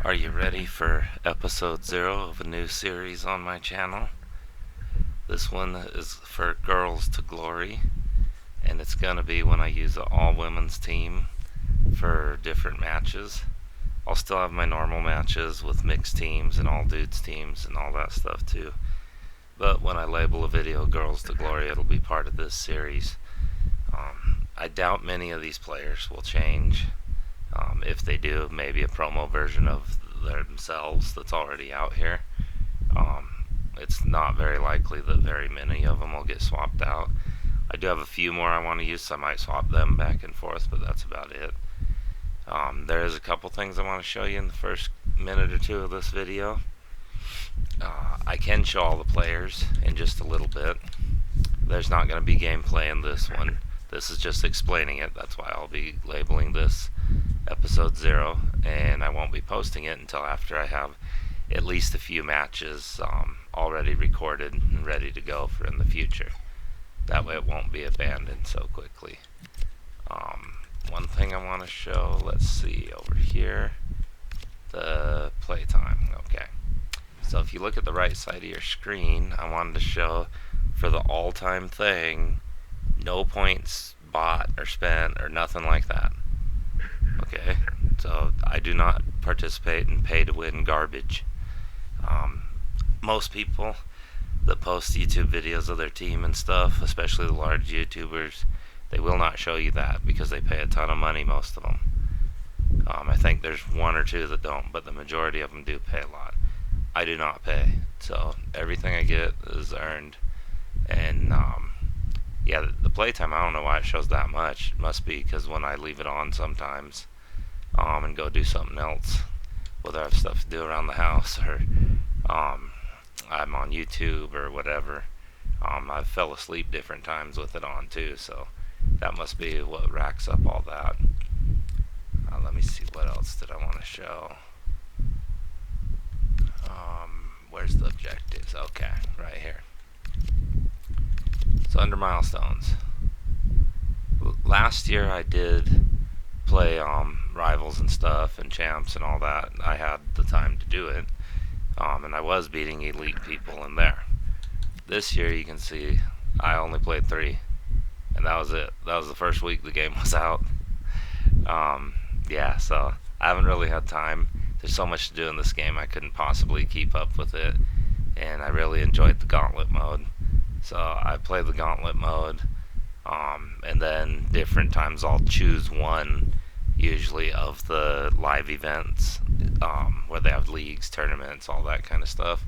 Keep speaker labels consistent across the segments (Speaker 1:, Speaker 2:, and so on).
Speaker 1: Are you ready for episode 0 of a new series on my channel? This one is for Girls to Glory, and it's gonna be when I use an all-women's team for different matches. I'll still have my normal matches with mixed teams and all dudes teams and all that stuff too. But when I label a video Girls to Glory, it'll be part of this series. I doubt many of these players will change. If they do, maybe a promo version of themselves that's already out here. It's not very likely that very many of them will get swapped out. I do have a few more I want to use, so I might swap them back and forth, but that's about it. There is a couple things I want to show you in the first minute or two of this video. I can show all the players in just a little bit. There's not going to be gameplay in this one. This is just explaining it. That's why I'll be labeling this episode 0, and I won't be posting it until after I have at least a few matches already recorded and ready to go for in the future. That way it won't be abandoned so quickly. One thing I want to show, let's see over here, the playtime. Okay, so if you look at the right side of your screen, I wanted to show for the all-time thing, no points bought or spent or nothing like that. Okay, so I do not participate in pay-to-win garbage. Most people that post YouTube videos of their team and stuff, especially the large YouTubers, they will not show you that because they pay a ton of money, most of them. I think there's one or two that don't, but the majority of them do pay a lot. I do not pay, so everything I get is earned. And yeah, the playtime, I don't know why it shows that much. It must be because when I leave it on sometimes and go do something else, whether I have stuff to do around the house or I'm on YouTube or whatever, I fell asleep different times with it on too, so that must be what racks up all that. Let me see, what else did I want to show? Where's the objectives? Okay, right here. So under milestones, last year I did play rivals and stuff and champs and all that. I had the time to do it, and I was beating elite people in there. This year you can see I only played 3, and that was it. That was the first week the game was out. Yeah, so I haven't really had time. There's so much to do in this game, I couldn't possibly keep up with it, and I really enjoyed the gauntlet mode. So I play the gauntlet mode, and then different times I'll choose one, usually of the live events, where they have leagues, tournaments, all that kind of stuff.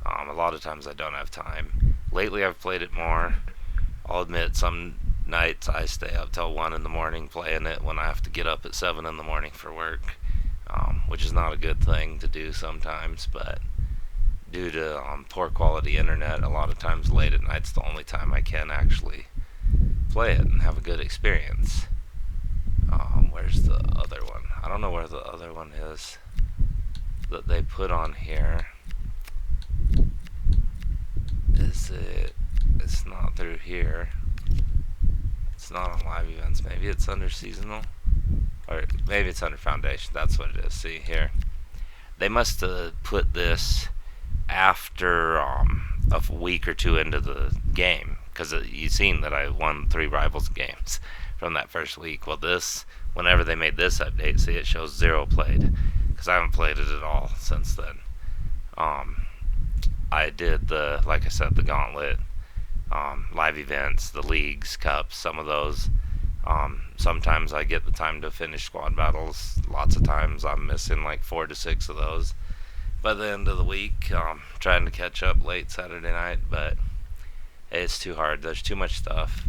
Speaker 1: A lot of times I don't have time. Lately I've played it more. I'll admit some nights I stay up till 1 in the morning playing it when I have to get up at 7 in the morning for work, which is not a good thing to do sometimes, but due to poor quality internet, a lot of times late at night's the only time I can actually play it and have a good experience. Where's the other one? I don't know where the other one is that they put on here. Is it? It's not through here. It's not on live events. Maybe it's under seasonal, or maybe it's under foundation. That's what it is. See here, they must have put this after a week or two into the game, because you've seen that I won 3 rivals games from that first week. Well, this, whenever they made this update, see, it shows 0 played, because I haven't played it at all since then. I did the, like I said, the gauntlet, live events, the leagues, cups, some of those. Sometimes I get the time to finish squad battles. Lots of times I'm missing like 4 to 6 of those by the end of the week, trying to catch up late Saturday night, but it's too hard. There's too much stuff.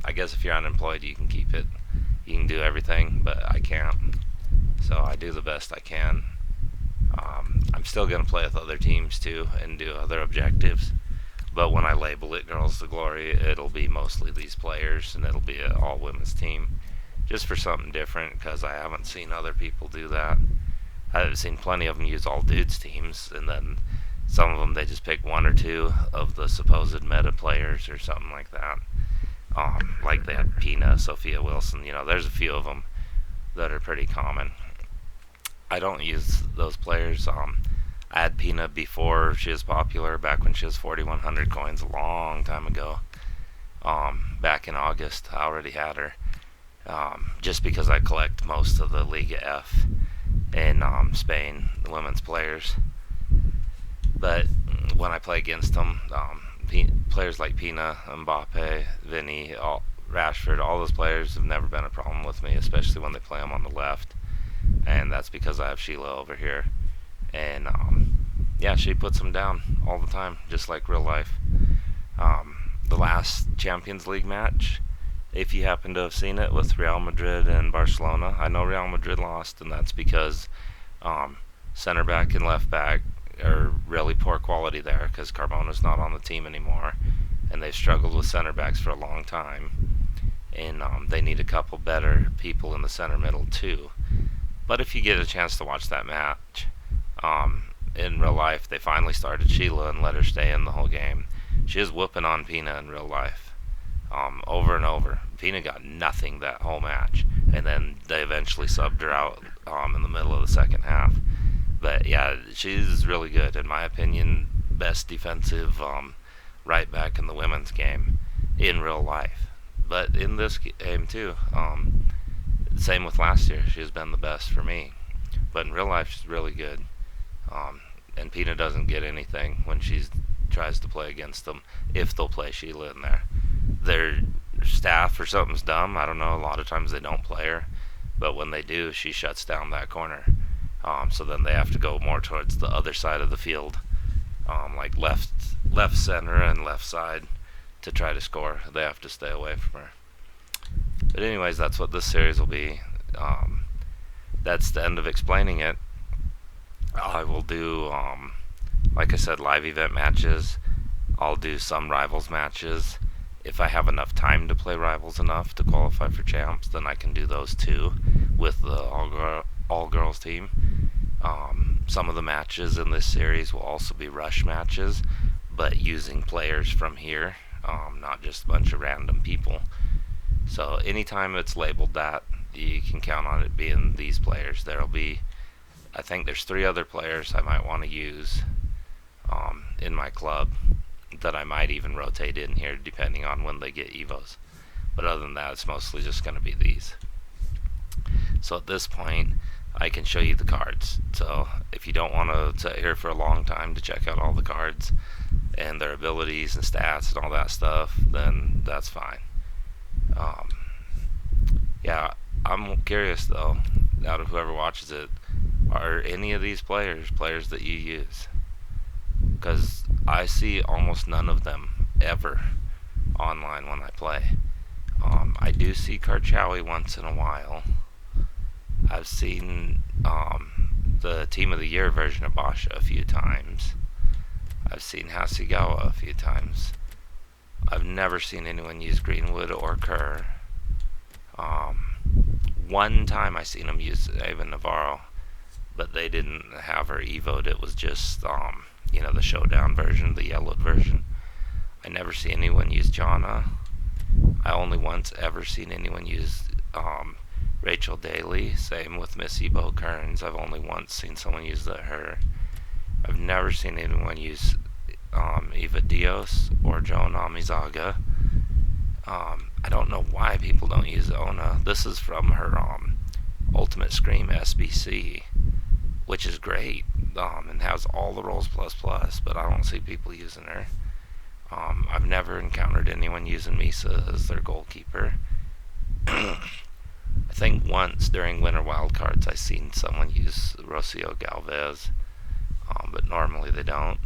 Speaker 1: I guess if you're unemployed, you can keep it. You can do everything, but I can't. So I do the best I can. I'm still going to play with other teams too and do other objectives, but when I label it Girls to Glory, it'll be mostly these players, and it'll be an all-women's team, just for something different, because I haven't seen other people do that. I've seen plenty of them use all dudes teams, and then some of them they just pick 1 or 2 of the supposed meta players or something like that. Like they had Pina, Sophia Wilson, there's a few of them that are pretty common. I don't use those players. I had Pina before she was popular, back when she was 4,100 coins a long time ago. Back in August, I already had her. Just because I collect most of the Liga F in Spain, the women's players. But when I play against them, players like Pina, Mbappe, Vinny, Rashford, all those players have never been a problem with me, especially when they play them on the left. And that's because I have Sheila over here. And yeah, she puts them down all the time, just like real life. The last Champions League match, if you happen to have seen it, with Real Madrid and Barcelona, I know Real Madrid lost, and that's because center back and left back are really poor quality there, because Carmona's not on the team anymore, and they've struggled with center backs for a long time, and they need a couple better people in the center middle too. But if you get a chance to watch that match, in real life, they finally started Sheila and let her stay in the whole game. She was whooping on Pina in real life, over and over. Pina got nothing that whole match, and then they eventually subbed her out in the middle of the second half. But yeah, she's really good, in my opinion. Best defensive right back in the women's game in real life. But in this game too, same with last year, she's been the best for me. But in real life, she's really good. And Pina doesn't get anything when she tries to play against them, if they'll play Sheila in there. Their staff or something's dumb, I don't know, a lot of times they don't play her, but when they do, she shuts down that corner. So then they have to go more towards the other side of the field, like left center and left side, to try to score. They have to stay away from her. But anyways, that's what this series will be. That's the end of explaining it. I will do, like I said, live event matches. I'll do some rivals matches. If I have enough time to play rivals enough to qualify for champs, then I can do those too with the all girls team. Some of the matches in this series will also be rush matches, but using players from here, not just a bunch of random people. So anytime it's labeled that, you can count on it being these players. There'll be, I think there's 3 other players I might want to use in my club that I might even rotate in here depending on when they get Evos. But other than that, it's mostly just going to be these. So at this point, I can show you the cards. So if you don't want to sit here for a long time to check out all the cards and their abilities and stats and all that stuff, then that's fine. Yeah, I'm curious though, out of whoever watches it, are any of these players that you use? Because I see almost none of them ever online when I play. I do see Karchawi once in a while. I've seen the Team of the Year version of Basha a few times. I've seen Hasegawa a few times. I've never seen anyone use Greenwood or Kerr. One time I seen them use Ava Navarro, but they didn't have her evoed. It was just, the showdown version, the yellowed version. I never see anyone use Jana. I only once ever seen anyone use Rachel Daly. Same with Missy Bo Kearns. I've only once seen someone use her. I've never seen anyone use Eva Dios or Joan Amizaga. I don't know why people don't use Ona. This is from her Ultimate Scream SBC, which is great, and has all the rolls plus, but I don't see people using her. I've never encountered anyone using Misa as their goalkeeper. I think once during Winter Wildcards I seen someone use Rocio Galvez, but normally they don't.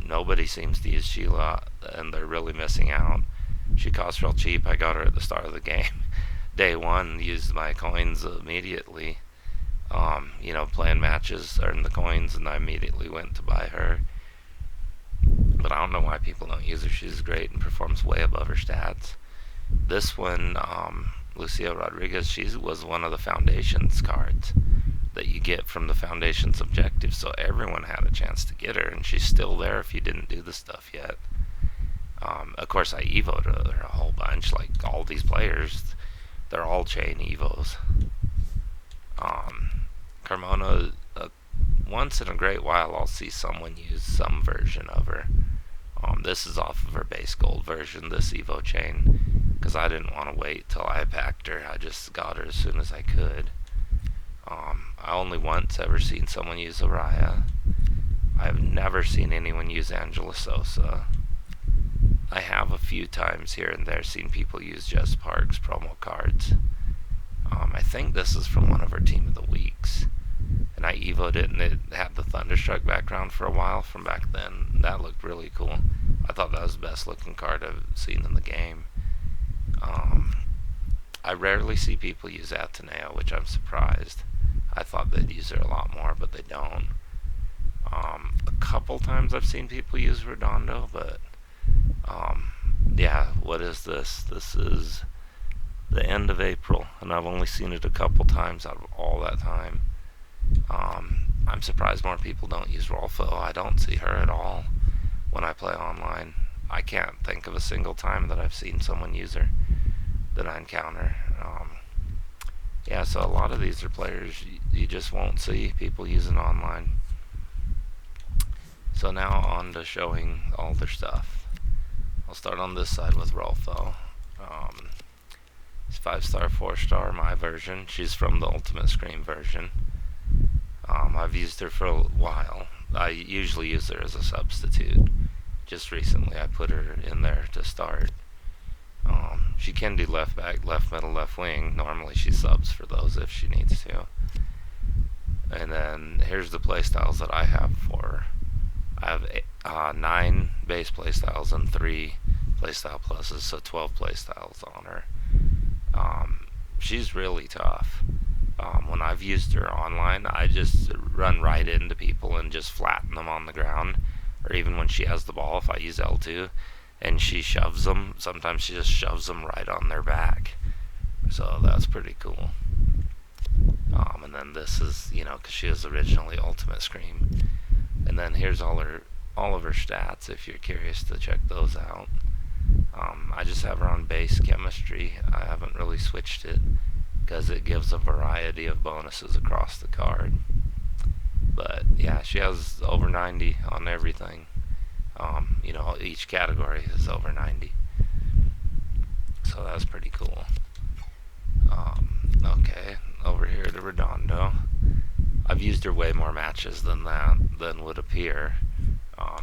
Speaker 1: Nobody seems to use Sheila, and they're really missing out. She costs real cheap. I got her at the start of the game. Day 1, used my coins immediately. Playing matches, earned the coins, and I immediately went to buy her. But I don't know why people don't use her. She's great and performs way above her stats. This one, Lucia Rodriguez, she was one of the Foundation's cards that you get from the Foundation's objectives, so everyone had a chance to get her, and she's still there if you didn't do the stuff yet. Of course, I evoed her a whole bunch, like all these players. They're all chain evos. Carmona, once in a great while I'll see someone use some version of her. This is off of her base gold version, this Evo chain, because I didn't want to wait till I packed her. I just got her as soon as I could. I only once ever seen someone use Araya. I've never seen anyone use Angela Sosa. I have a few times here and there seen people use Jess Park's promo cards. I think this is from one of her Team of the Weeks. And I evoed it, and it had the Thunderstruck background for a while from back then. That looked really cool. I thought that was the best looking card I've seen in the game. I rarely see people use Ateneo, which I'm surprised. I thought they'd use her a lot more, but they don't. A couple times I've seen people use Redondo, but yeah, what is this? This is the end of April, and I've only seen it a couple times out of all that time. I'm surprised more people don't use Rolfo. I don't see her at all when I play online. I can't think of a single time that I've seen someone use her that I encounter. Yeah, so a lot of these are players you just won't see people using online. So now on to showing all their stuff. I'll start on this side with Rolfo. It's 5-star, 4-star, my version. She's from the Ultimate Scream version. I've used her for a while. I usually use her as a substitute. Just recently I put her in there to start. She can do left back, left middle, left wing. Normally she subs for those if she needs to. And then here's the playstyles that I have for her. I have 9 base playstyles and 3 playstyle pluses, so 12 playstyles on her. She's really tough. When I've used her online, I just run right into people and just flatten them on the ground. Or even when she has the ball, if I use L2 and she shoves them, sometimes she just shoves them right on their back. So that's pretty cool. And then this is, because she was originally Ultimate Scream. And then here's all of her stats if you're curious to check those out. I just have her on base chemistry. I haven't really switched it because it gives a variety of bonuses across the card. But yeah, she has over 90 on everything. Each category is over 90. So that's pretty cool. Okay, over here to Redondo. I've used her way more matches than would appear.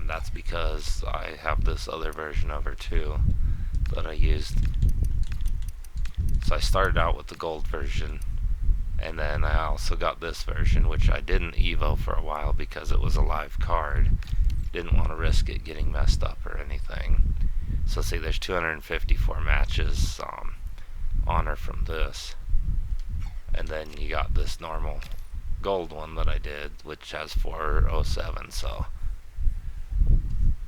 Speaker 1: That's because I have this other version of her too that I used. So I started out with the gold version, and then I also got this version, which I didn't evo for a while because it was a live card. Didn't want to risk it getting messed up or anything. So see, there's 254 matches on her from this. And then you got this normal gold one that I did, which has 407, so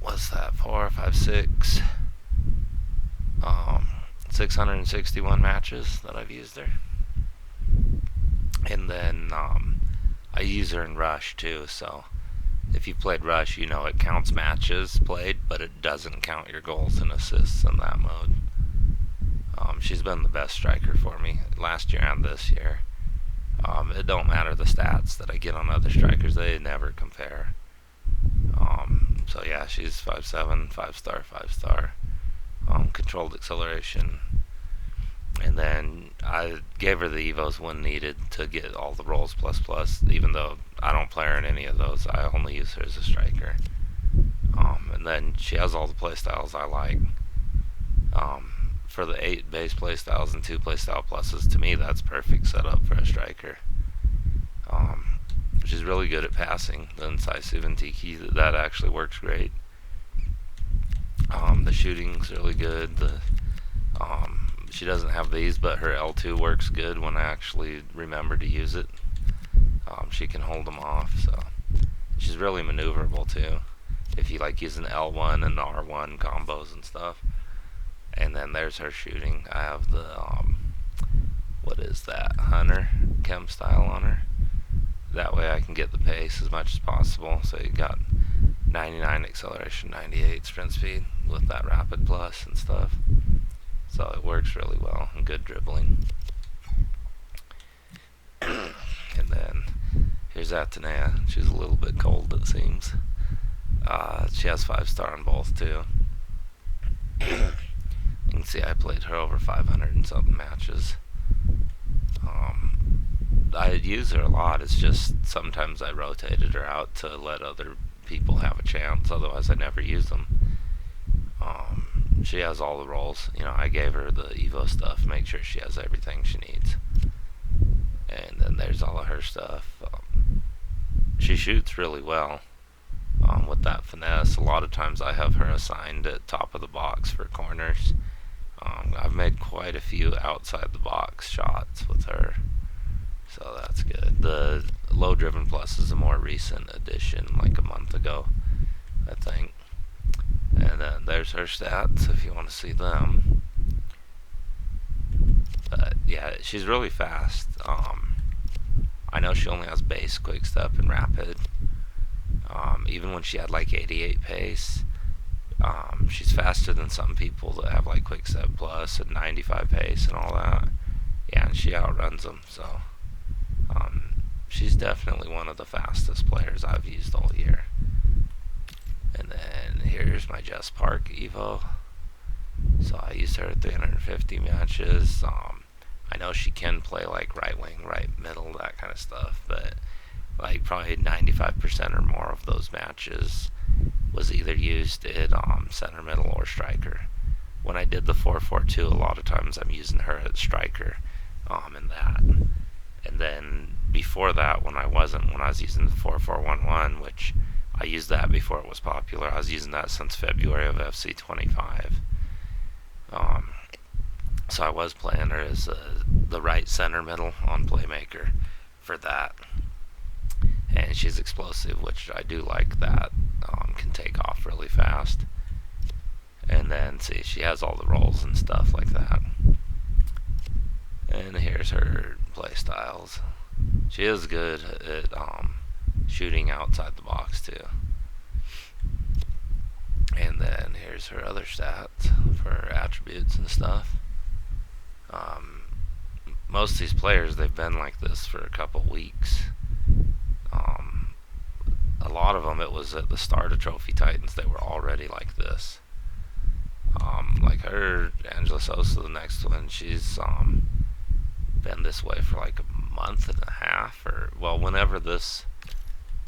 Speaker 1: what's that, 4, 5, 6 661 matches that I've used her. And then I use her in Rush too, so if you played Rush, it counts matches played, but it doesn't count your goals and assists in that mode. She's been the best striker for me last year and this year. It don't matter the stats that I get on other strikers, they never compare. So yeah, she's 5-7, 5-star, 5-star. Controlled acceleration. And then I gave her the evos when needed to get all the rolls plus, even though I don't play her in any of those. I only use her as a striker. And then she has all the playstyles I like. For the 8 base playstyles and 2 playstyle pluses, to me that's perfect setup for a striker. She's really good at passing. The incisive and Tiki, that actually works great. The shooting's really good. She doesn't have these, but her L2 works good when I actually remember to use it. She can hold them off, so she's really maneuverable too. If you like using L1 and R1 combos and stuff. And then there's her shooting. I have the what is that, Hunter chem style on her. That way I can get the pace as much as possible. So you got 99 acceleration, 98 sprint speed with that rapid plus and stuff. So it works really well, and good dribbling. And then Here's Atenea. She's a little bit cold, it seems. She has 5-star on both, too. You can see I played her over 500 and something matches. I use her a lot. It's just sometimes I rotated her out to let other people have a chance. Otherwise, I never use them. She has all the roles. You know, I gave her the Evo stuff. Make sure she has everything she needs. And then there's all of her stuff. She shoots really well. With that finesse, a lot of times I have her assigned at top of the box for corners. I've made quite a few outside the box shots with her, so that's good. The Low Driven Plus is a more recent addition, like a month ago, I think. And then there's her stats if you want to see them. But yeah, she's really fast. I know she only has base, quick step, and rapid. Even when she had like 88 pace, she's faster than some people that have like quick step plus and 95 pace and all that. Yeah, and she outruns them. So she's definitely one of the fastest players I've used all year. And then here's my Jess Park Evo. So I used her at 350 matches. I know she can play like right wing, right middle, that kind of stuff, but like probably 95% or more of those matches was either used at center middle or striker. When I did the 4-4-2, a lot of times I'm using her at striker in that. And then before that, when I was using the 4-4-1-1, which I used that before it was popular. I was using that since February of FC25. So I was playing her as the right center middle on Playmaker for that. And she's explosive, which I do like that. Can take off really fast. And then, see, she has all the rolls and stuff like that. And here's her play styles. She is good at shooting outside the box, too. And then here's her other stats for her attributes and stuff. Most of these players, they've been like this for a couple weeks. A lot of them, it was at the start of Trophy Titans, they were already like this. Like her, Angela Sosa, the next one, she's been this way for like a month and a half, or, well, whenever this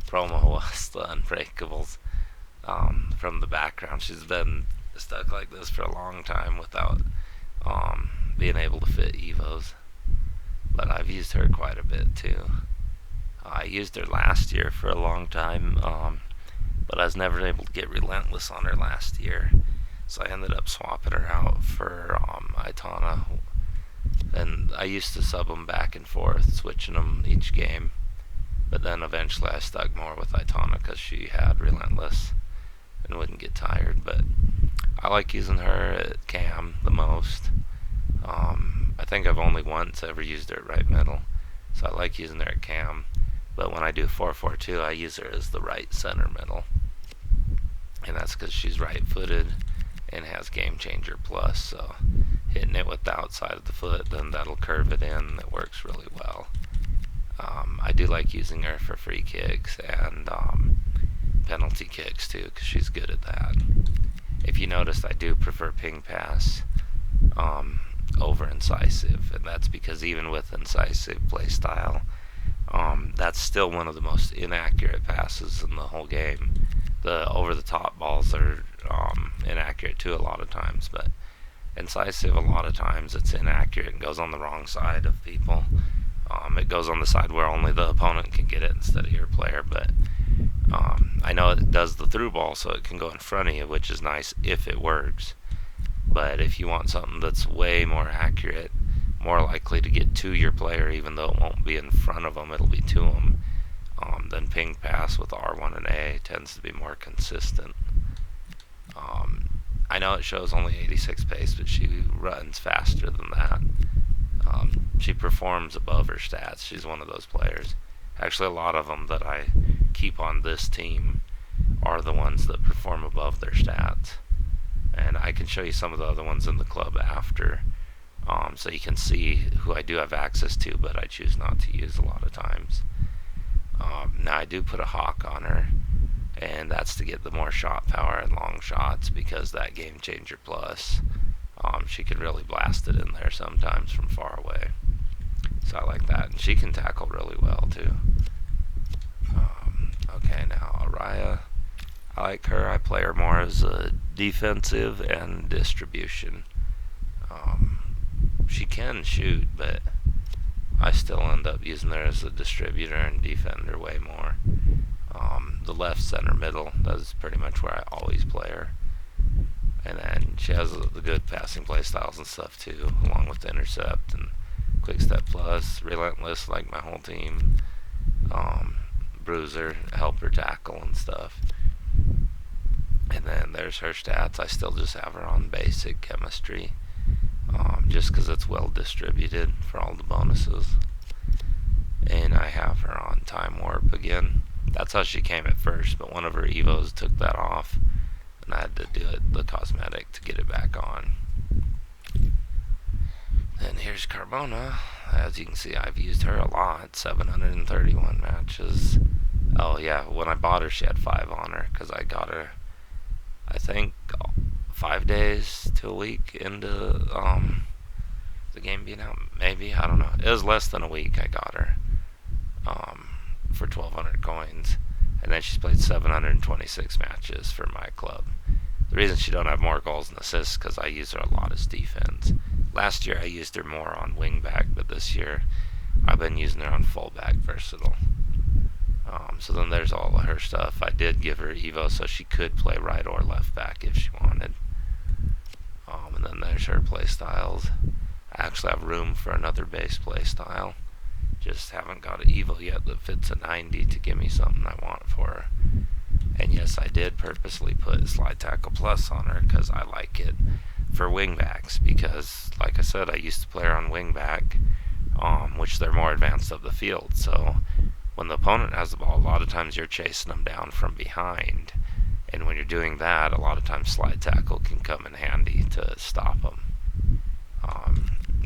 Speaker 1: promo was, the Unbreakables, from the background. She's been stuck like this for a long time without being able to fit Evos. But I've used her quite a bit too. I used her last year for a long time, but I was never able to get relentless on her last year. So I ended up swapping her out for Aitana. And I used to sub them back and forth, switching them each game. But then eventually I stuck more with Aitana because she had relentless and wouldn't get tired. But I like using her at cam the most. I think I've only once ever used her at right middle, so I like using her at cam. But when I do 4-4-2, I use her as the right center middle, and that's because she's right-footed and has Game Changer Plus. So hitting it with the outside of the foot, then that'll curve it in. It works really well. I do like using her for free kicks and penalty kicks too, because she's good at that. If you noticed, I do prefer ping pass over incisive, and that's because even with incisive playstyle, that's still one of the most inaccurate passes in the whole game. The over-the-top balls are inaccurate too a lot of times, but incisive, a lot of times it's inaccurate and goes on the wrong side of people. It goes on the side where only the opponent can get it instead of your player, but I know it does the through ball, so it can go in front of you, which is nice if it works. But if you want something that's way more accurate, more likely to get to your player, even though it won't be in front of them, it'll be to them, then ping pass with R1 and A tends to be more consistent. I know it shows only 86 pace, but she runs faster than that. She performs above her stats. She's one of those players. Actually, a lot of them that I keep on this team are the ones that perform above their stats. And I can show you some of the other ones in the club after, so you can see who I do have access to, but I choose not to use a lot of times. Now I do put a hawk on her, and that's to get the more shot power and long shots, because that Game Changer Plus, she could really blast it in there sometimes from far away. So I like that, and she can tackle really well too. Okay, now Araya, I like her. I play her more as a defensive and distribution. She can shoot, but I still end up using her as a distributor and defender way more. The left, center, middle, that's pretty much where I always play her. And then she has the good passing play styles and stuff too, along with the intercept and quick step plus, relentless like my whole team, bruiser, helper tackle and stuff. And then there's her stats. I still just have her on basic chemistry, just because it's well distributed for all the bonuses. And I have her on time warp again. That's how she came at first, but one of her evos took that off, and I had to do the cosmetic to get it back on. Then here's Carbona. As you can see, I've used her a lot. 731 matches. Oh yeah, when I bought her, she had 5 on her, because I got her, I think, 5 days to a week into the game being out. Maybe, I don't know. It was less than a week I got her for 1,200 coins, and then she's played 726 matches for my club. The reason she don't have more goals and assists because I use her a lot as defense. Last year I used her more on wingback, but this year I've been using her on fullback versatile. So then there's all of her stuff. I did give her Evo so she could play right or left back if she wanted. And then there's her play styles. I actually have room for another base play style. Just haven't got an Evo yet that fits a 90 to give me something I want for her. And yes, I did purposely put Slide Tackle Plus on her because I like it for wingbacks, because like I said, I used to play her on wingback, which they're more advanced of the field. So when the opponent has the ball, a lot of times you're chasing them down from behind, and when you're doing that, a lot of times slide tackle can come in handy to stop them.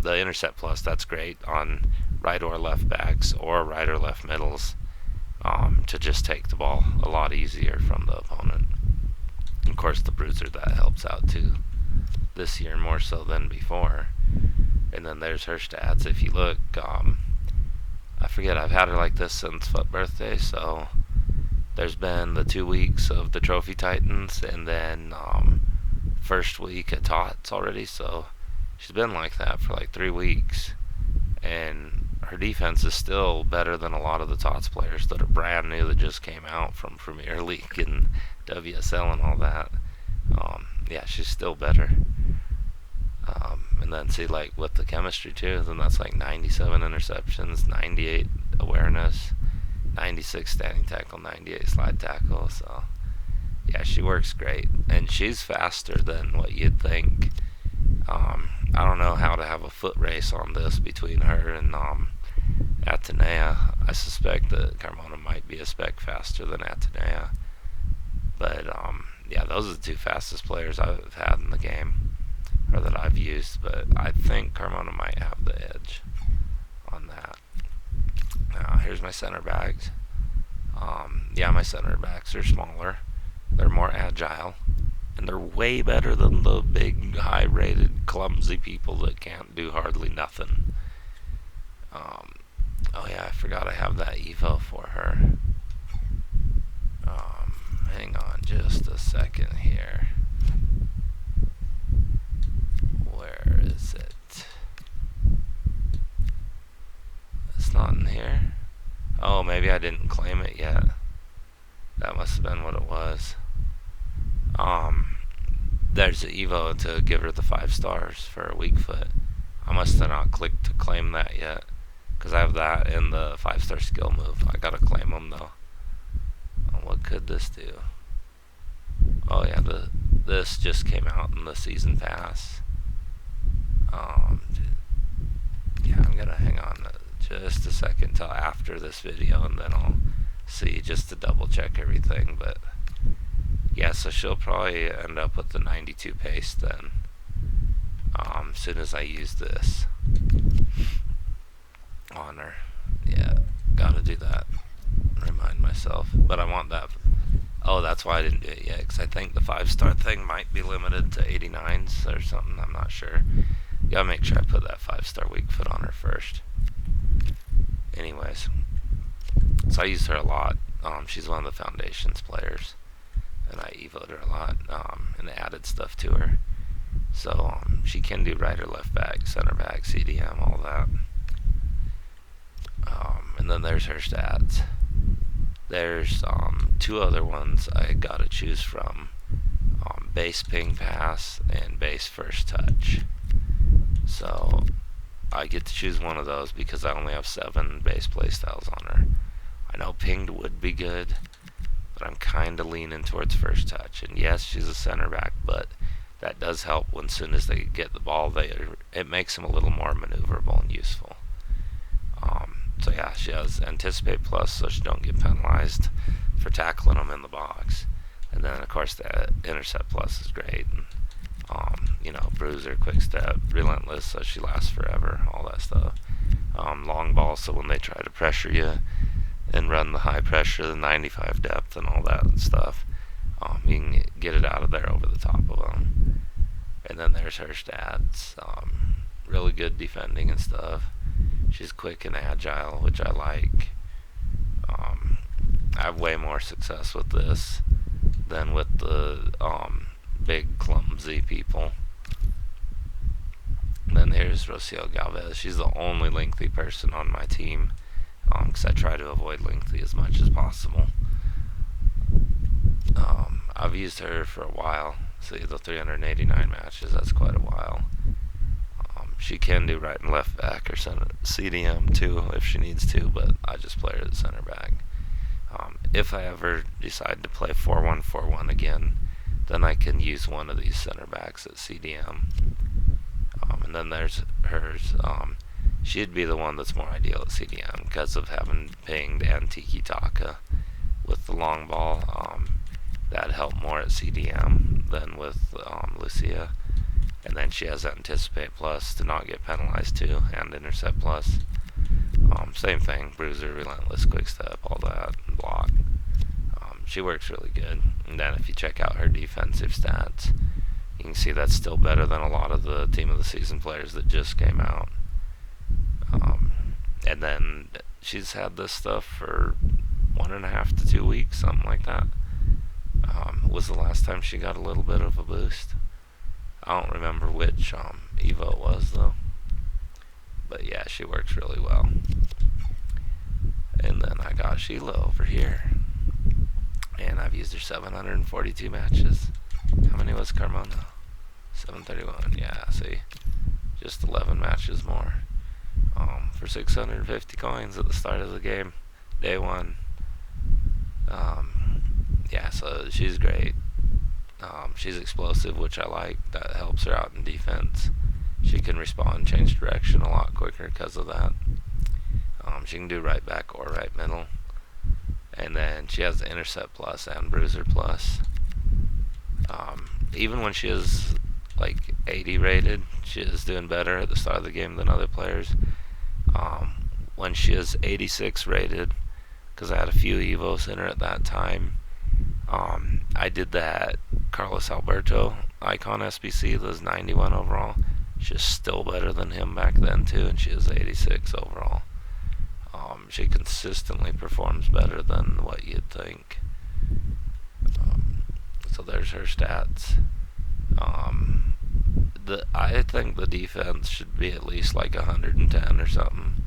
Speaker 1: The intercept plus, that's great on right or left backs or right or left middles, to just take the ball a lot easier from the opponent. Of course, the bruiser, that helps out too this year more so than before. And then there's her stats. If you look, I forget, I've had her like this since FUT birthday, so there's been the 2 weeks of the Trophy Titans, and then first week at TOTS already, so she's been like that for like 3 weeks, and her defense is still better than a lot of the TOTS players that are brand new that just came out from Premier League and WSL and all that. Yeah, she's still better. And then see, like with the chemistry too, then that's like 97 interceptions, 98 awareness, 96 standing tackle, 98 slide tackle. So yeah, she works great, and she's faster than what you'd think. I don't know how to have a foot race on this between her and Atenea. I suspect that Carmona might be a speck faster than Atenea, but yeah, those are the 2 fastest players I've had in the game, or that I've used, but I think Carmona might have the edge on that. Now here's my center backs. Yeah, my center backs are smaller, they're more agile, and they're way better than the big, high-rated, clumsy people that can't do hardly nothing. Oh yeah, I forgot I have that Evo for her. Hang on just a second here. Where is it? It's not in here. Oh, maybe I didn't claim it yet. That must have been what it was. There's the Evo to give her the 5 stars for a weak foot. I must have not clicked to claim that yet, because I have that in the 5-star skill move. I gotta claim them though. What could this do? Oh yeah, this just came out in the season pass. Yeah, I'm gonna hang on just a second till after this video, and then I'll see just to double check everything. But yeah, so she'll probably end up with the 92 pace then, as soon as I use this on her. Yeah, gotta do that. Remind myself. But I want that. Oh, that's why I didn't do it yet, because I think the 5-star thing might be limited to 89s or something. I'm not sure. Gotta make sure I put that 5-star weak foot on her first. Anyways, so I used her a lot. She's one of the Foundations players, and I evoed her a lot and added stuff to her. So she can do right or left back, center back, CDM, all that. And then there's her stats. There's 2 other ones I gotta choose from. Base ping pass and base first touch. So I get to choose one of those because I only have 7 base playstyles on her. I know pinged would be good, but I'm kind of leaning towards first touch. And yes, she's a center back, but that does help when soon as they get the ball, it makes them a little more maneuverable and useful. So yeah, she has Anticipate Plus, so she don't get penalized for tackling them in the box. And then of course the Intercept Plus is great. And, Bruiser, Quick Step, Relentless, so she lasts forever, all that stuff. Long ball, so when they try to pressure you and run the high pressure, the 95 depth and all that stuff, you can get it out of there over the top of them. And then there's her stats. Really good defending and stuff. She's quick and agile, which I like. I have way more success with this than with the big clumsy people. Then here's Rocio Galvez. She's the only lengthy person on my team, because I try to avoid lengthy as much as possible. I've used her for a while. See, the 389 matches, that's quite a while. She can do right and left back or CDM too if she needs to, but I just play her at center back. If I ever decide to play 4-1-4-1 again, then I can use one of these center backs at CDM. And then there's hers. She'd be the one that's more ideal at CDM because of having pinged and tiki taka with the long ball. That'd help more at CDM than with Lucia. And then she has Anticipate Plus to not get penalized too, and Intercept Plus. Same thing, Bruiser, Relentless, Quick Step, all that, and Block. She works really good. And then if you check out her defensive stats, you can see that's still better than a lot of the Team of the Season players that just came out. And then she's had this stuff for 1.5 to 2 weeks, something like that. Was the last time she got a little bit of a boost. I don't remember which Evo it was though. But yeah, she works really well. And then I got Sheila over here. And I've used her 742 matches. How many was Carmona? 731, yeah, see. Just 11 matches more. For 650 coins at the start of the game. Day 1. Yeah, so she's great. She's explosive, which I like. That helps her out in defense. She can respond, change direction a lot quicker because of that. She can do right back or right middle. And then she has the Intercept Plus and Bruiser Plus. Even when she is like 80 rated, she is doing better at the start of the game than other players. When she is 86 rated, because I had a few Evos in her at that time, I did that Carlos Alberto icon SBC, those 91 overall. She's still better than him back then too, and she is 86 overall. She consistently performs better than what you'd think. So there's her stats. I think the defense should be at least like 110 or something,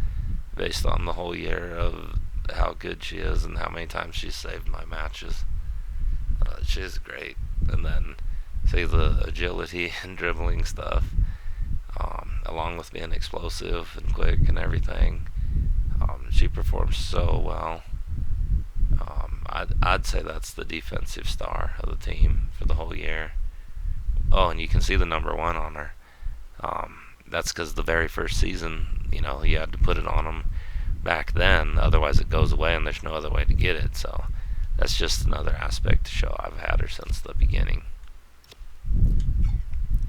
Speaker 1: based on the whole year of how good she is and how many times she's saved my matches. She's great. And then, see the agility and dribbling stuff, along with being explosive and quick and everything. She performs so well. I'd say that's the defensive star of the team for the whole year. Oh, and you can see the number 1 on her. That's because the very first season, you had to put it on them back then. Otherwise, it goes away, and there's no other way to get it. So that's just another aspect to show I've had her since the beginning.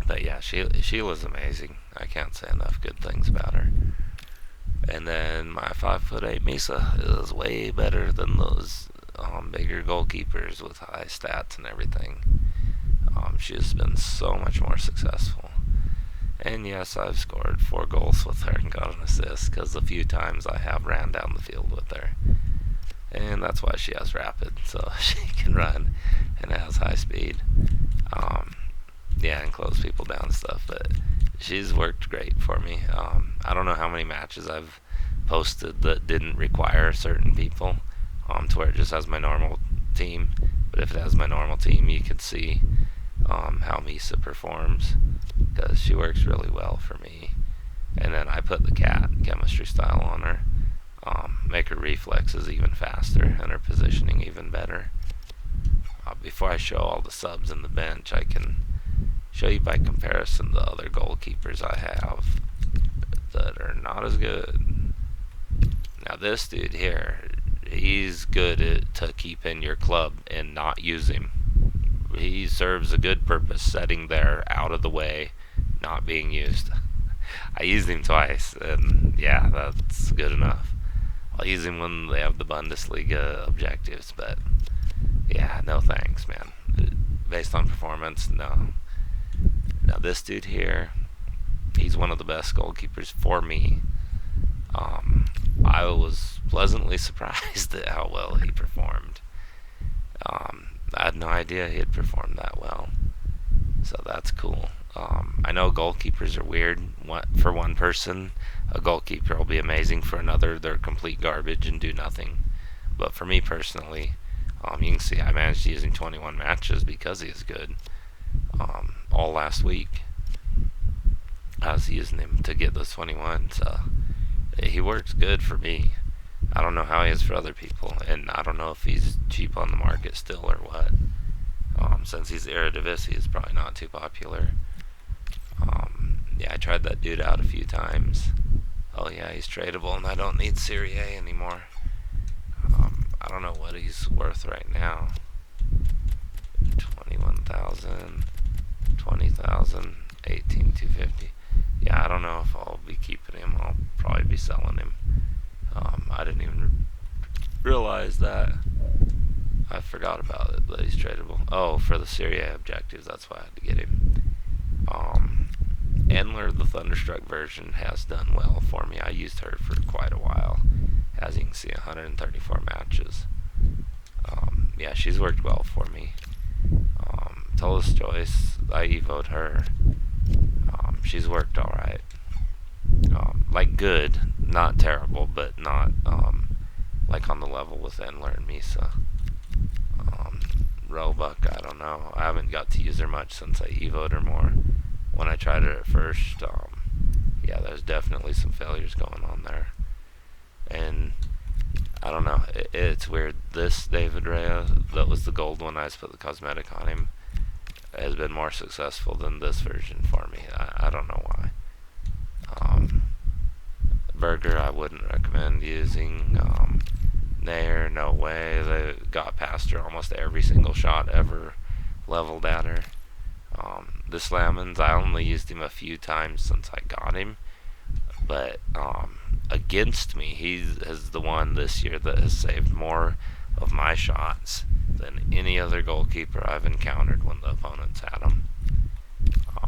Speaker 1: But yeah, Sheila's amazing. I can't say enough good things about her. And then my 5'8" Misa is way better than those bigger goalkeepers with high stats and everything. She has been so much more successful. And yes, I've scored 4 goals with her and got an assist because a few times I have ran down the field with her. And that's why she has rapid, so she can run and has high speed. Yeah, and close people down and stuff, but she's worked great for me. I don't know how many matches I've posted that didn't require certain people, to where it just has my normal team. But if it has my normal team, you can see how Misa performs, because she works really well for me. And then I put the cat chemistry style on her, make her reflexes even faster and her positioning even better. Before I show all the subs in the bench, I can show you by comparison the other goalkeepers I have that are not as good. Now this dude here, he's good to keep in your club and not use him. He serves a good purpose sitting there out of the way, not being used. I used him twice, and yeah, that's good enough. I'll use him when they have the Bundesliga objectives, but yeah, no thanks, man. Based on performance, no. Now this dude here, he's one of the best goalkeepers for me. I was pleasantly surprised at how well he performed. I had no idea he had performed that well, so that's cool. I know goalkeepers are weird. For one person, a goalkeeper will be amazing. For another, they're complete garbage and do nothing. But for me personally, you can see I managed to use him 21 matches because he is good. All last week, I was using him to get those 21, so he works good for me. I don't know how he is for other people, and I don't know if he's cheap on the market still or what. Since he's Eredivisie, he's probably not too popular. Yeah, I tried that dude out a few times. Oh yeah, he's tradable, and I don't need Serie A anymore. I don't know what he's worth right now. 21,000, 20,000, 18,250. Yeah, I don't know if I'll be keeping him. I'll probably be selling him. I didn't even realize that. I forgot about it, that he's tradable. Oh, for the Serie A objectives, that's why I had to get him. Endler, the Thunderstruck version, has done well for me. I used her for quite a while. As you can see, 134 matches. Yeah, she's worked well for me. Tolis Joyce, I evoed her. She's worked alright. Like good, not terrible, but not like on the level with Endler and Misa. Roebuck, I don't know. I haven't got to use her much since I evoed her more. When I tried her at first, yeah, there's definitely some failures going on there. And I don't know, it's weird. This David Rea, that was the gold one, I just put the cosmetic on him, has been more successful than this version for me. I don't know why. Berger, I wouldn't recommend using. Nair, no way. They got past her almost every single shot ever leveled at her. This Lamens, I only used him a few times since I got him, but against me, he is the one this year that has saved more of my shots than any other goalkeeper I've encountered when the opponents had him.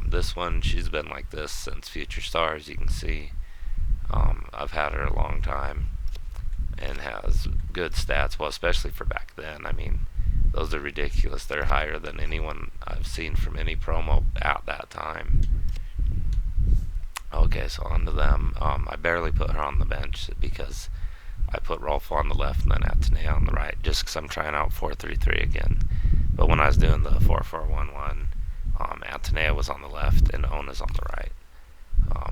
Speaker 1: This one, she's been like this since Future Stars, you can see. I've had her a long time and has good stats, well, especially for back then. I mean, those are ridiculous. They're higher than anyone I've seen from any promo at that time. Okay, so on to them. I barely put her on the bench because I put Rolfo on the left and then Atenea on the right, just because I'm trying out 4-3-3 again. But when I was doing the 4-4-1-1, Atenea was on the left and Ona's on the right,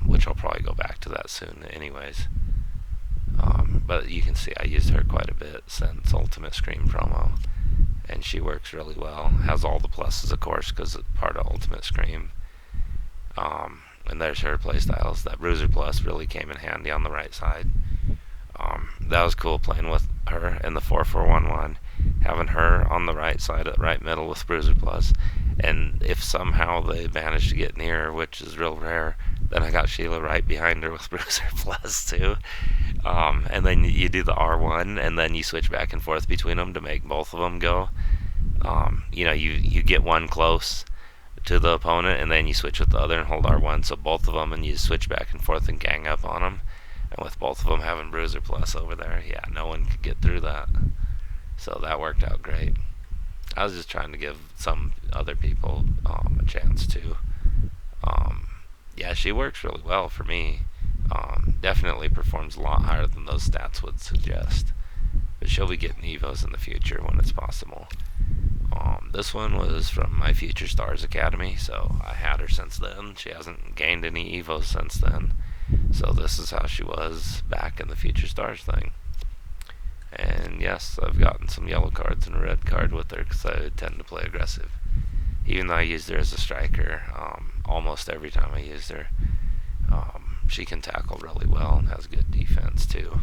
Speaker 1: which I'll probably go back to that soon anyways. But you can see I used her quite a bit since Ultimate Scream promo, and she works really well. Has all the pluses, of course, because it's part of Ultimate Scream. And there's her playstyles. That Bruiser Plus really came in handy on the right side. That was cool playing with her in the 4-4-1-1, having her on the right side at right middle with Bruiser Plus. And if somehow they managed to get near her, which is real rare, then I got Sheila right behind her with Bruiser Plus too. And then you do the R1, and then you switch back and forth between them to make both of them go. You get one close to the opponent, and then you switch with the other and hold R1, so both of them, and you switch back and forth and gang up on them. And with both of them having Bruiser Plus over there, yeah, no one could get through that. So that worked out great. I was just trying to give some other people a chance too. Yeah, she works really well for me. Definitely performs a lot higher than those stats would suggest. But she'll be getting Evos in the future when it's possible. This one was from my Future Stars Academy, so I had her since then. She hasn't gained any Evos since then. So this is how she was back in the Future Stars thing. And yes, I've gotten some yellow cards and a red card with her because I tend to play aggressive. Even though I used her as a striker, almost every time I used her, she can tackle really well and has good defense too.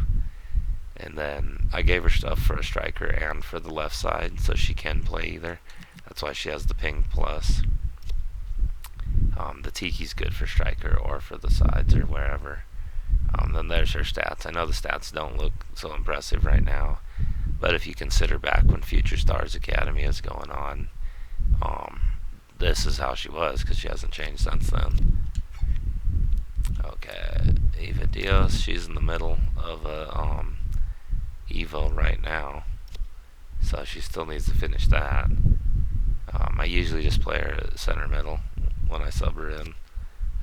Speaker 1: And then I gave her stuff for a striker and for the left side, so she can play either. That's why she has the ping plus. The Tiki's good for striker or for the sides or wherever. Then there's her stats. I know the stats don't look so impressive right now, but if you consider back when Future Stars Academy is going on, this is how she was, because she hasn't changed since then. Okay, Eva Dios, she's in the middle of a Evo right now, so she still needs to finish that. I usually just play her at center middle when I sub her in.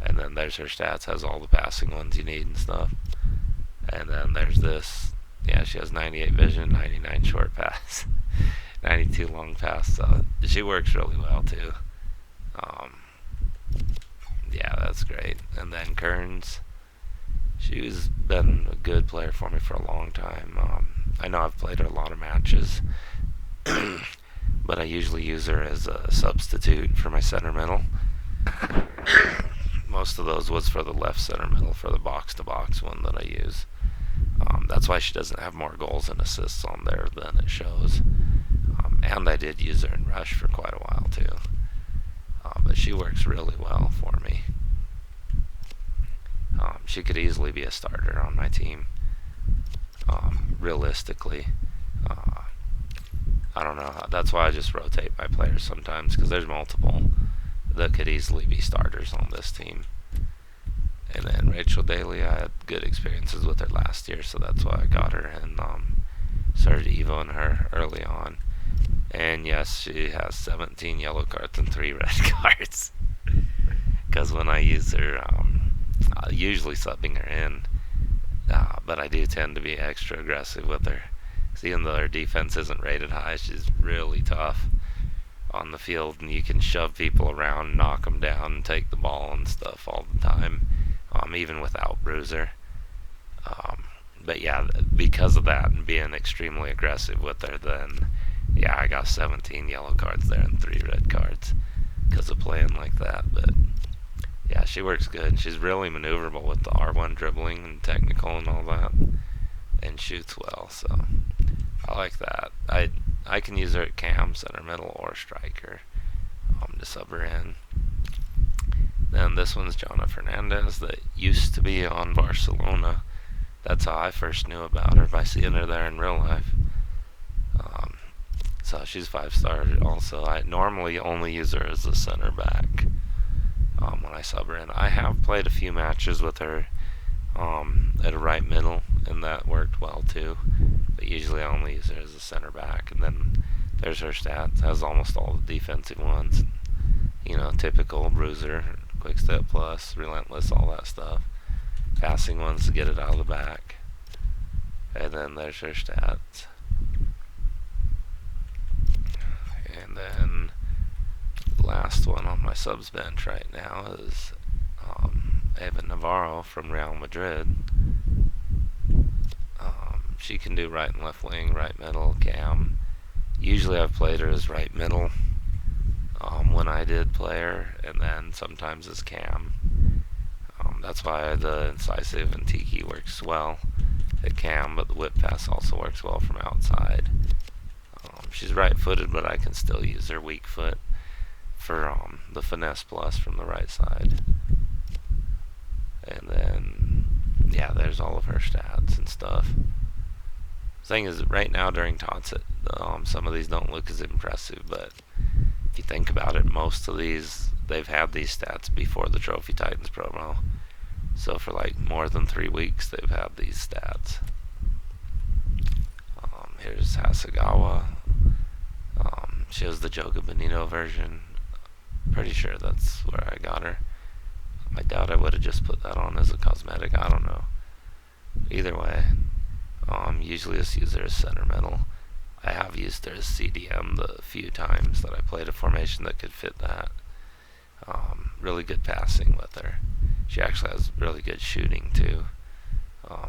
Speaker 1: And then there's her stats, has all the passing ones you need and stuff. And then there's this. Yeah, she has 98 vision, 99 short pass, 92 long pass. So she works really well too. Yeah, that's great. And then Kearns, she's been a good player for me for a long time. I know I've played her a lot of matches, but I usually use her as a substitute for my center middle. Most of those was for the left center middle, for the box-to-box one that I use. That's why she doesn't have more goals and assists on there than it shows. And I did use her in Rush for quite a while too. But she works really well for me. She could easily be a starter on my team. Realistically. I don't know. That's why I just rotate my players sometimes, because there's multiple that could easily be starters on this team. And then Rachel Daly, I had good experiences with her last year, so that's why I got her and started evoing her early on. And yes, she has 17 yellow cards and 3 red cards. Because when I use her, I'm usually subbing her in, but I do tend to be extra aggressive with her. Because even though her defense isn't rated high, she's really tough on the field, and you can shove people around, knock them down, and take the ball and stuff all the time, even without Bruiser. But yeah, because of that and being extremely aggressive with her, then yeah, I got 17 yellow cards there and 3 red cards because of playing like that. But yeah, she works good. She's really maneuverable with the R1 dribbling and technical and all that, and shoots well, so I like that. I can use her at cam, center middle, or striker to sub her in. Then this one's Jonna Fernandez that used to be on Barcelona. That's how I first knew about her, by seeing her there in real life. So she's 5-star also. I normally only use her as a center back when I sub her in. I have played a few matches with her at a right middle, and that worked well too. But usually I only use her as a center back. And then there's her stats. Has almost all the defensive ones. You know, typical Bruiser, quick step plus, relentless, all that stuff. Passing ones to get it out of the back. And then there's her stats. And then the last one on my subs bench right now is Eva Navarro from Real Madrid. She can do right and left wing, right middle, cam. Usually I've played her as right middle when I did play her, and then sometimes as cam. That's why the incisive and Tiki works well at cam, but the whip pass also works well from outside. She's right-footed, but I can still use her weak foot for the finesse plus from the right side. And then yeah, there's all of her stats and stuff. Thing is, right now during tots, some of these don't look as impressive, but if you think about it, most of these, they've had these stats before the Trophy Titans promo. So for like more than 3 weeks, they've had these stats. Here's Hasegawa. She has the Joga Bonito version. Pretty sure that's where I got her. I doubt I would have just put that on as a cosmetic. I don't know. Either way, usually just use her as sentimental. I have used her as CDM the few times that I played a formation that could fit that. Really good passing with her. She actually has really good shooting too,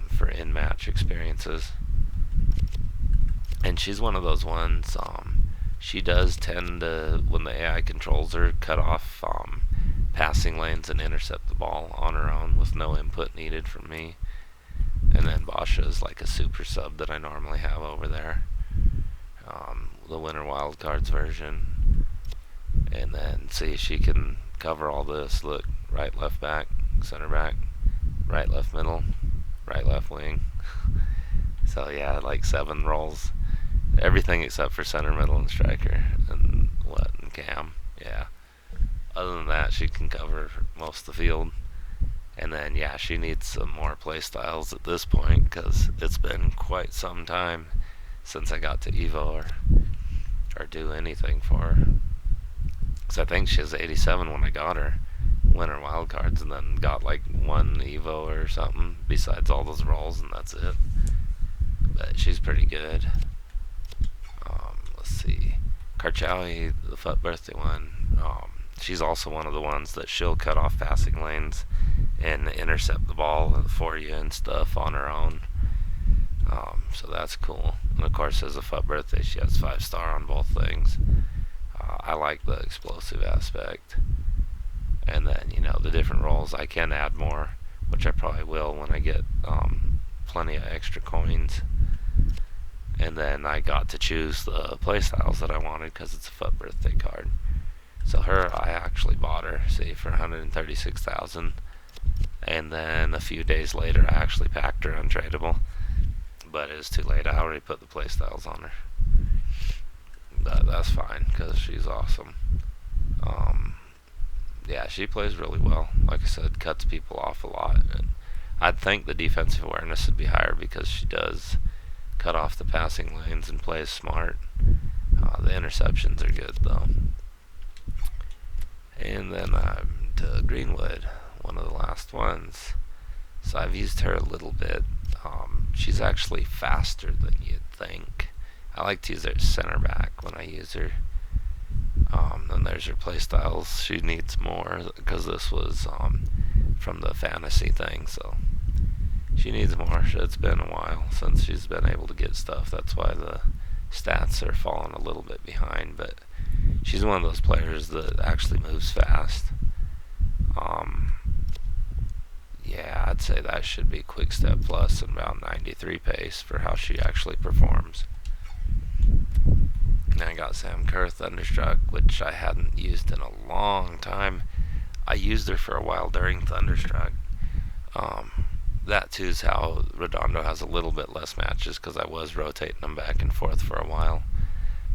Speaker 1: for in-match experiences. And she's one of those ones, she does tend to, when the AI controls her, cut off passing lanes and intercept the ball on her own with no input needed from me. And then Basha is like a super sub that I normally have over there. The Winter Wildcards version. And then see, she can cover all this. Look, right, left back, center back, right, left middle, right, left wing. So yeah, like 7 roles. Everything except for center, middle, and striker. And cam. Yeah. Other than that, she can cover most of the field. And then, yeah, she needs some more play styles at this point, because it's been quite some time since I got to Evo or do anything for her. Because I think she was 87 when I got her, Winter Wildcards, and then got like 1 Evo or something besides all those rolls, and that's it. But she's pretty good. Let's see. Karchawi, the FUT birthday one, she's also one of the ones that she'll cut off passing lanes and intercept the ball for you and stuff on her own. So that's cool. And of course, as a FUT birthday, she has 5-star on both things. I like the explosive aspect. And then, the different roles, I can add more, which I probably will when I get plenty of extra coins. And then I got to choose the playstyles that I wanted because it's a FUT birthday card. So her, I actually bought her, see, for 136,000. And then a few days later, I actually packed her untradeable. But it was too late. I already put the playstyles on her. But that's fine because she's awesome. Yeah, she plays really well. Like I said, cuts people off a lot. And I'd think the defensive awareness would be higher because she does cut off the passing lanes and plays smart. The interceptions are good though. And then I'm to Greenwood, one of the last ones. So I've used her a little bit. She's actually faster than you'd think. I like to use her as center back when I use her. Then there's her playstyles. She needs more because this was from the fantasy thing, so she needs more. It's been a while since she's been able to get stuff. That's why the stats are falling a little bit behind, but she's one of those players that actually moves fast. Yeah, I'd say that should be Quick Step Plus and about 93 pace for how she actually performs. And I got Sam Kerr Thunderstruck, which I hadn't used in a long time. I used her for a while during Thunderstruck. That too is how Redondo has a little bit less matches because I was rotating them back and forth for a while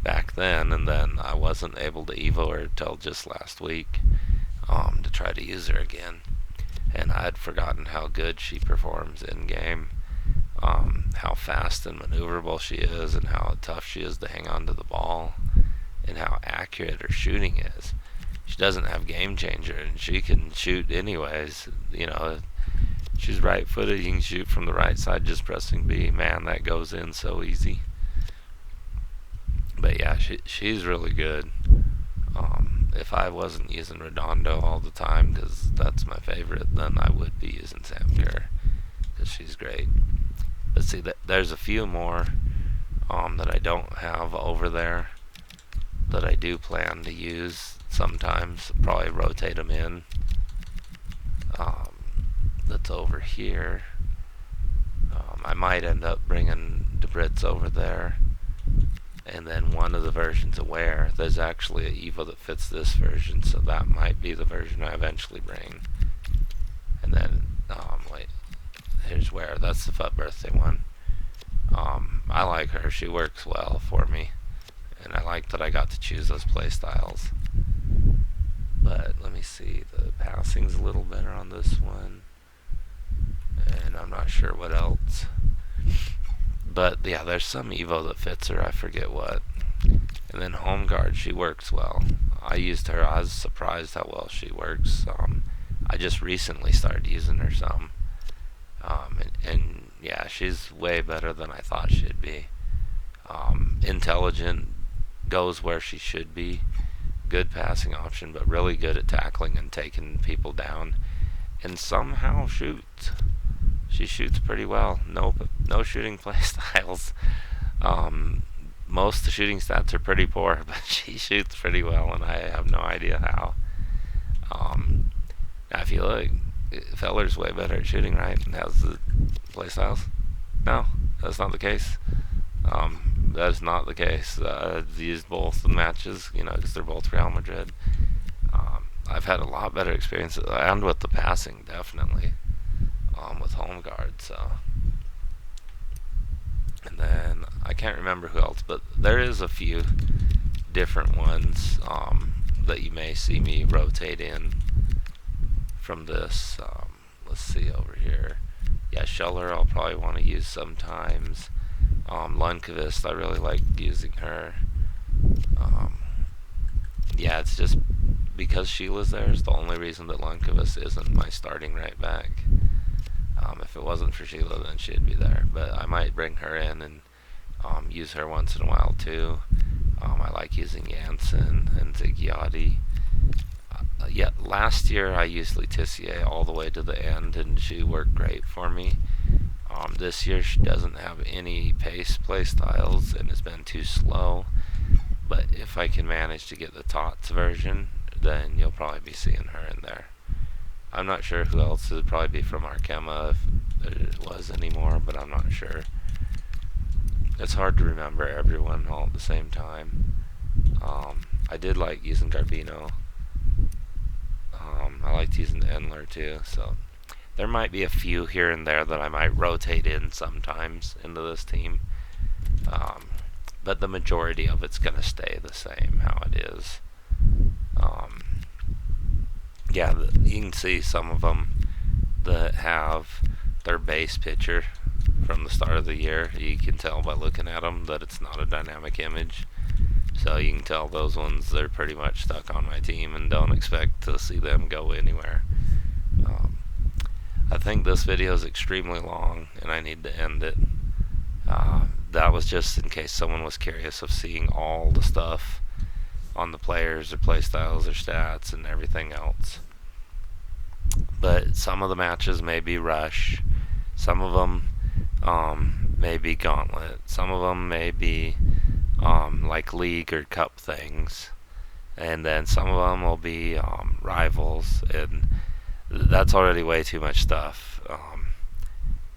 Speaker 1: back then, and then I wasn't able to Evo her till just last week to try to use her again. And I had forgotten how good she performs in game, how fast and maneuverable she is, and how tough she is to hang on to the ball, and how accurate her shooting is. She doesn't have game changer, and she can shoot anyways. She's right-footed. You can shoot from the right side just pressing B. Man, that goes in so easy. But yeah, she's really good. If I wasn't using Redondo all the time, because that's my favorite, then I would be using Sam Kerr, because she's great. But see, there's a few more that I don't have over there that I do plan to use sometimes. Probably rotate them in. That's over here. I might end up bringing DeBritz over there. And then one of the versions Aware, there's actually an Evo that fits this version, so that might be the version I eventually bring. And then, wait, here's where. That's the FUT birthday one. I like her. She works well for me. And I like that I got to choose those play styles. But let me see. The passing's a little better on this one. And I'm not sure what else. But yeah, there's some Evo that fits her. I forget what. And then home guard, she works well. I used her. I was surprised how well she works. I just recently started using her some. And yeah, she's way better than I thought she'd be. Intelligent, goes where she should be. Good passing option, but really good at tackling and taking people down. And somehow shoots. She shoots pretty well. No shooting play styles. Most of the shooting stats are pretty poor, but she shoots pretty well, and I have no idea how. Now, if you look, Feller's way better at shooting, right? And has the play styles. No, that's not the case. That is not the case. I've used both the matches, because they're both Real Madrid. I've had a lot better experiences, and with the passing, definitely, with home guard. So, and then I can't remember who else, but there is a few different ones that you may see me rotate in from this. Let's see over here. Yeah, Scheller I'll probably want to use sometimes. Lundqvist, I really like using her. Yeah, it's just because Sheila's there is the only reason that Lundqvist isn't my starting right back. If it wasn't for Sheila, then she'd be there. But I might bring her in and use her once in a while too. I like using Janssen and Zigiati. Yeah, last year I used Letitia all the way to the end, and she worked great for me. This year she doesn't have any pace play styles and has been too slow. But if I can manage to get the Tots version, then you'll probably be seeing her in there. I'm not sure who else. It would probably be from Arkema if there was anymore, but I'm not sure. It's hard to remember everyone all at the same time. I did like using Garbino. I liked using the Endler too, so there might be a few here and there that I might rotate in sometimes into this team. But the majority of it's going to stay the same how it is. Yeah, you can see some of them that have their base picture from the start of the year. You can tell by looking at them that it's not a dynamic image. So you can tell those ones, they're pretty much stuck on my team and don't expect to see them go anywhere. I think this video is extremely long and I need to end it. That was just in case someone was curious of seeing all the stuff on the players, their playstyles, their stats, and everything else. But some of the matches may be rush, some of them may be gauntlet, some of them may be like league or cup things, and then some of them will be rivals, and that's already way too much stuff.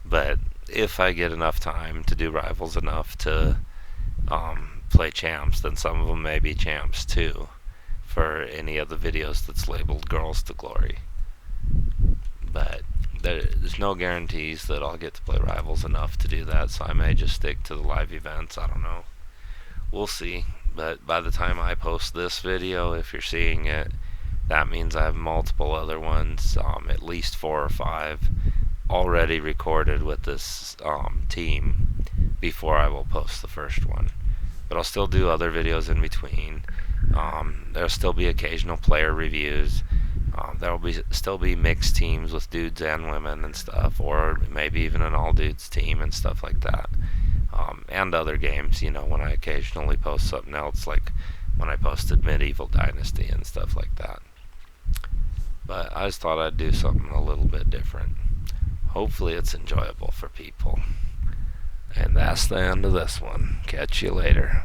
Speaker 1: But if I get enough time to do rivals enough to play champs, then some of them may be champs too for any of the videos that's labeled Girls to Glory. But there's no guarantees that I'll get to play rivals enough to do that, so I may just stick to the live events. I don't know. We'll see. But by the time I post this video, if you're seeing it, that means I have multiple other ones, at least 4 or 5 already recorded with this team before I will post the first one. But I'll still do other videos in between. There'll still be occasional player reviews. There'll still be mixed teams with dudes and women and stuff, or maybe even an all dudes team and stuff like that. And other games, when I occasionally post something else, like when I posted Medieval Dynasty and stuff like that. But I just thought I'd do something a little bit different. Hopefully it's enjoyable for people. And that's the end of this one. Catch you later.